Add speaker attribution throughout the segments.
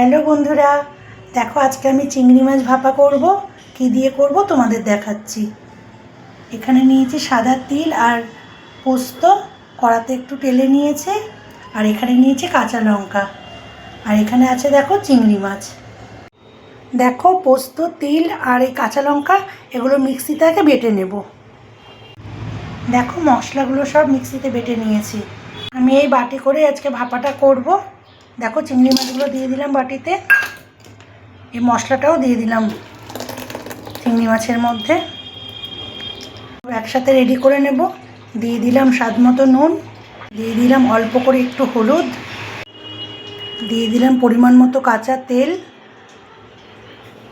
Speaker 1: Hello বন্ধুরা, দেখো আজকে আমি চিংড়ি মাছ ভাপা করব। কি দিয়ে করব তোমাদের দেখাচ্ছি। এখানে নিয়েছি সাদা তিল আর পোস্ত, কড়াতে একটু টেলে নিয়েছে। আর এখানে নিয়েছি কাঁচা লঙ্কা, আর এখানে আছে দেখো চিংড়ি মাছ। দেখো পোস্ত, তিল আর এই কাঁচা লঙ্কা এগুলো মিক্সিতে আগে বেটে নেব। দেখো মশলাগুলো সব মিক্সিতে বেটে নিয়েছি। আমি এই বাটি করে আজকে ভাপাটা করব। দেখো চিংড়ি মাছগুলো দিয়ে দিলাম বাটিতে, এই মশলাটাও দিয়ে দিলাম চিংড়ি মাছের মধ্যে, একসাথে রেডি করে নেব। দিয়ে দিলাম স্বাদ মতো নুন, দিয়ে দিলাম অল্প করে একটু হলুদ, দিয়ে দিলাম পরিমাণ মতো কাঁচা তেল,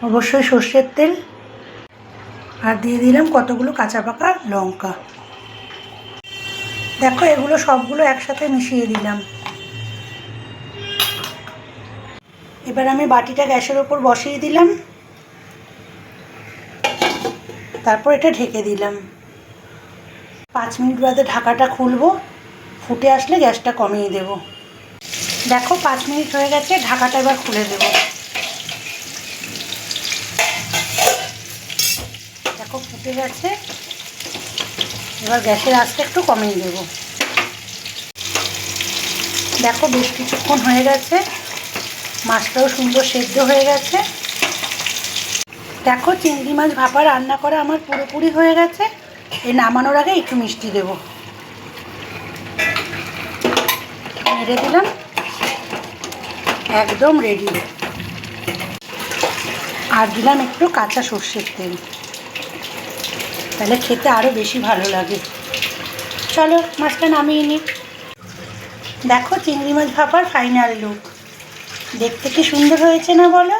Speaker 1: অবশ্যই সর্ষের তেল, আর দিয়ে দিলাম কতগুলো কাঁচা পাকা লঙ্কা। দেখো এগুলো সবগুলো একসাথে মিশিয়ে দিলাম। এবার আমি বাটিটা গ্যাসের ওপর বসিয়ে দিলাম, তারপর এটা ঢেকে দিলাম। 5 মিনিট বাদে ঢাকাটা খুলবো, ফুটে আসলে গ্যাসটা কমিয়ে দেব। দেখো 5 মিনিট হয়ে গেছে, ঢাকাটা এবার খুলে দেব। দেখো ফুটে গেছে, এবার গ্যাসের আঁচটা একটু কমিয়ে দেব। দেখো বেশ কিছুক্ষণ হয়ে গেছে, মাছটাও সুন্দর সেদ্ধ হয়ে গেছে। দেখো চিংড়ি মাছ ভাপা রান্না করা আমার পুরোপুরি হয়ে গেছে। এই নামানোর আগে একটু মিষ্টি দেব, নেড়ে দিলাম, একদম রেডি। আর দিলাম একটু কাঁচা সর্ষের তেল, তাহলে খেতে আরও বেশি ভালো লাগে। চলো মাছটা নামিয়ে নিই। দেখো চিংড়ি মাছ ভাপার ফাইনাল লুক, দেখতে কি সুন্দর হয়েছে না বলো?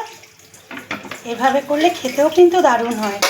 Speaker 1: এভাবে করলে খেতেও কিন্তু দারুণ হয়।